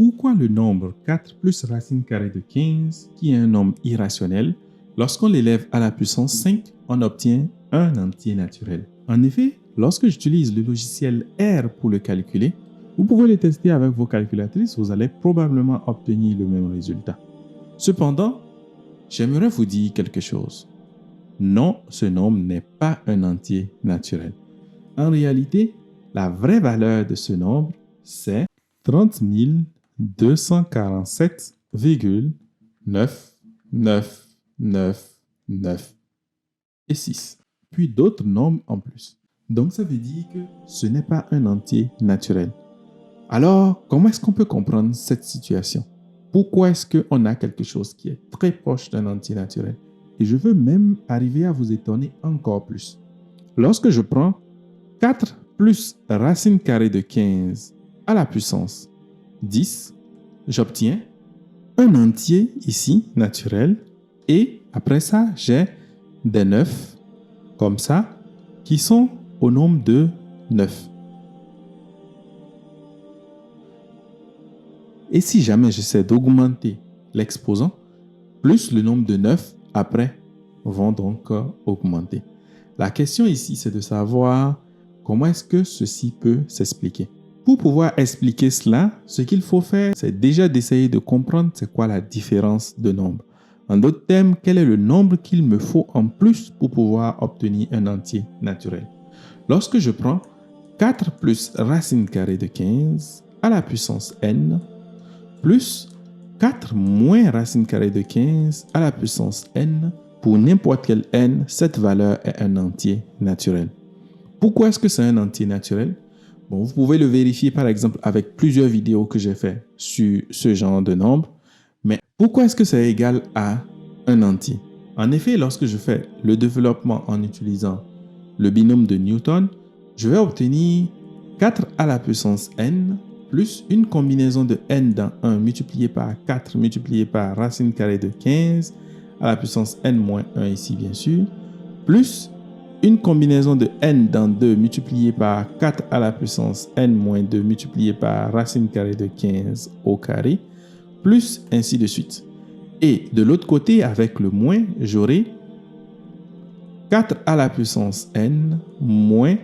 pourquoi le nombre 4 plus racine carrée de 15, qui est un nombre irrationnel, lorsqu'on l'élève à la puissance 5, on obtient un entier naturel. En effet, lorsque j'utilise le logiciel R pour le calculer, vous pouvez le tester avec vos calculatrices, vous allez probablement obtenir le même résultat. Cependant, j'aimerais vous dire quelque chose. Non, ce nombre n'est pas un entier naturel. En réalité, la vraie valeur de ce nombre, c'est 30 247,999 et 6. Puis d'autres nombres en plus. Donc ça veut dire que ce n'est pas un entier naturel. Alors, comment est-ce qu'on peut comprendre cette situation? Pourquoi est-ce qu'on a quelque chose qui est très proche d'un entier naturel? Et je veux même arriver à vous étonner encore plus. Lorsque je prends 4 plus racine carrée de 15 à la puissance 10, j'obtiens un entier ici, naturel, et après ça, j'ai des 9, comme ça, qui sont au nombre de 9. Et si jamais j'essaie d'augmenter l'exposant, plus le nombre de 9 après vont donc augmenter. La question ici, c'est de savoir comment est-ce que ceci peut s'expliquer. Pour pouvoir expliquer cela, ce qu'il faut faire, c'est déjà d'essayer de comprendre c'est quoi la différence de nombre. En d'autres termes, quel est le nombre qu'il me faut en plus pour pouvoir obtenir un entier naturel. Lorsque je prends 4 plus racine carrée de 15 à la puissance n, plus 4 moins racine carrée de 15 à la puissance n, pour n'importe quel n, cette valeur est un entier naturel. Pourquoi est-ce que c'est un entier naturel? Bon, vous pouvez le vérifier par exemple avec plusieurs vidéos que j'ai fait sur ce genre de nombre. Mais pourquoi est-ce que c'est égal à un entier? En effet, lorsque je fais le développement en utilisant le binôme de Newton, je vais obtenir 4 à la puissance n plus une combinaison de n dans 1 multiplié par 4 multiplié par racine carrée de 15 à la puissance n moins 1 ici bien sûr, plus une combinaison de n dans 2 multiplié par 4 à la puissance n moins 2 multiplié par racine carrée de 15 au carré, plus ainsi de suite. Et de l'autre côté, avec le moins, j'aurai 4 à la puissance n moins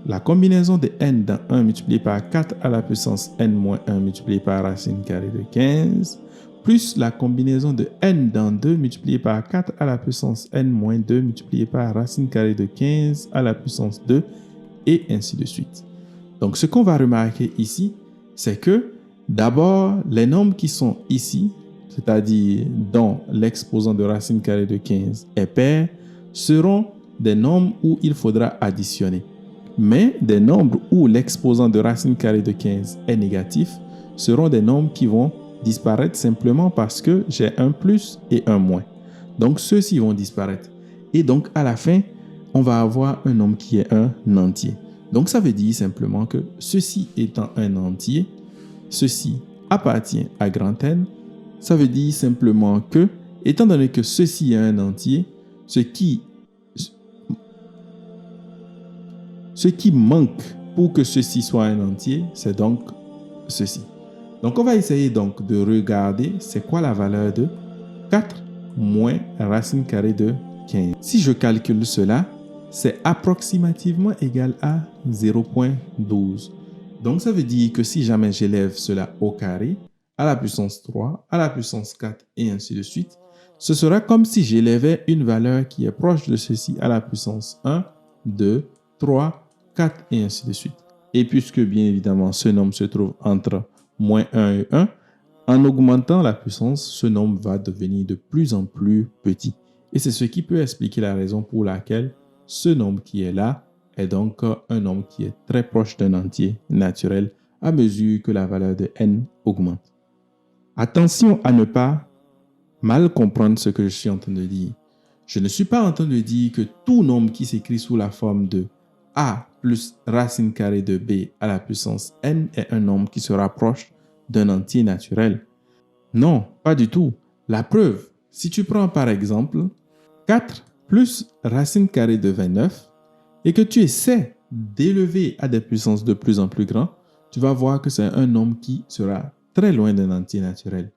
la combinaison de n dans 1 multiplié par 4 à la puissance n moins 1 multiplié par racine carrée de 15, plus la combinaison de n dans 2 multiplié par 4 à la puissance n moins 2 multiplié par racine carrée de 15 à la puissance 2, et ainsi de suite. Donc ce qu'on va remarquer ici, c'est que d'abord, les nombres qui sont ici, c'est-à-dire dont l'exposant de racine carrée de 15 est pair, seront des nombres où il faudra additionner. Mais des nombres où l'exposant de racine carrée de 15 est négatif seront des nombres qui vont disparaître simplement parce que j'ai un plus et un moins. Donc ceux-ci vont disparaître. Et donc à la fin, on va avoir un nombre qui est un entier. Donc ça veut dire simplement que ceci étant un entier, ceci appartient à grand N. Ça veut dire simplement que, étant donné que ceci est un entier, ce qui manque pour que ceci soit un entier, c'est donc ceci. Donc, on va essayer donc de regarder c'est quoi la valeur de 4 moins racine carrée de 15. Si je calcule cela, c'est approximativement égal à 0,12. Donc, ça veut dire que si jamais j'élève cela au carré, à la puissance 3, à la puissance 4 et ainsi de suite, ce sera comme si j'élevais une valeur qui est proche de ceci à la puissance 1, 2, 3, 4 et ainsi de suite. Et puisque bien évidemment ce nombre se trouve entre moins 1 et 1, en augmentant la puissance, ce nombre va devenir de plus en plus petit. Et c'est ce qui peut expliquer la raison pour laquelle ce nombre qui est là est donc un nombre qui est très proche d'un entier naturel à mesure que la valeur de n augmente. Attention à ne pas mal comprendre ce que je suis en train de dire. Je ne suis pas en train de dire que tout nombre qui s'écrit sous la forme de a plus racine carrée de b à la puissance n est un nombre qui se rapproche d'un entier naturel. Non, pas du tout. La preuve, si tu prends par exemple 4 plus racine carrée de 29 et que tu essaies d'élever à des puissances de plus en plus grandes, tu vas voir que c'est un nombre qui sera très loin d'un entier naturel.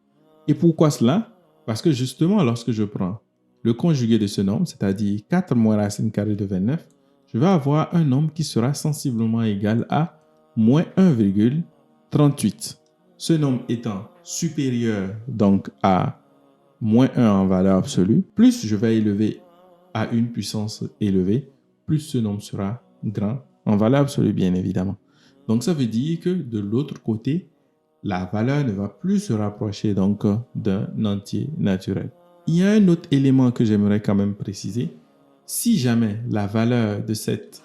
Et pourquoi cela? Parce que justement, lorsque je prends le conjugué de ce nombre, c'est-à-dire 4 moins racine carrée de 29, je vais avoir un nombre qui sera sensiblement égal à moins 1,38. Ce nombre étant supérieur donc à moins 1 en valeur absolue, plus je vais élever à une puissance élevée, plus ce nombre sera grand en valeur absolue, bien évidemment. Donc, ça veut dire que de l'autre côté, la valeur ne va plus se rapprocher donc d'un entier naturel. Il y a un autre élément que j'aimerais quand même préciser. Si jamais la valeur de cette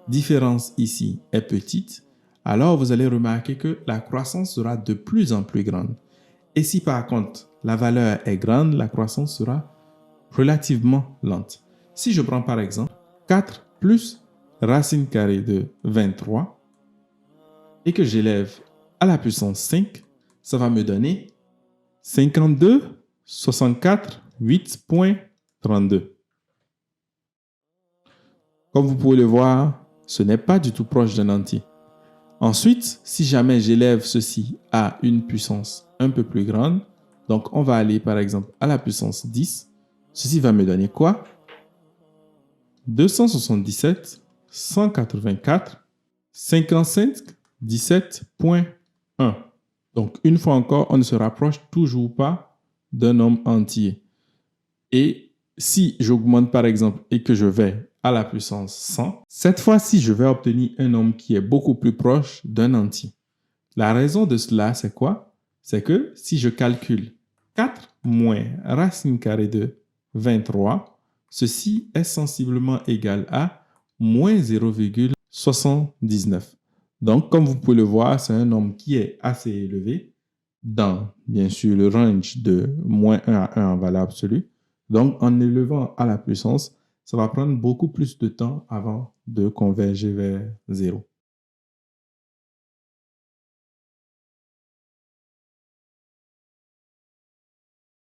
différence ici est petite, alors vous allez remarquer que la croissance sera de plus en plus grande. Et si par contre la valeur est grande, la croissance sera relativement lente. Si je prends par exemple 4 plus racine carrée de 23 et que j'élève à la puissance 5, ça va me donner 52, 64, 8.32. Comme vous pouvez le voir, ce n'est pas du tout proche d'un entier. Ensuite, si jamais j'élève ceci à une puissance un peu plus grande, donc on va aller par exemple à la puissance 10, ceci va me donner quoi? 277, 184, 55, 17.1. Donc, une fois encore, on ne se rapproche toujours pas d'un nombre entier. Et si j'augmente par exemple et que je vais à la puissance 100, cette fois-ci, je vais obtenir un nombre qui est beaucoup plus proche d'un entier. La raison de cela, c'est quoi? C'est que si je calcule 4 moins racine carrée de 23, ceci est sensiblement égal à moins 0,79. Donc, comme vous pouvez le voir, c'est un nombre qui est assez élevé dans, bien sûr, le range de moins 1 à 1 en valeur absolue. Donc, en élevant à la puissance, ça va prendre beaucoup plus de temps avant de converger vers 0.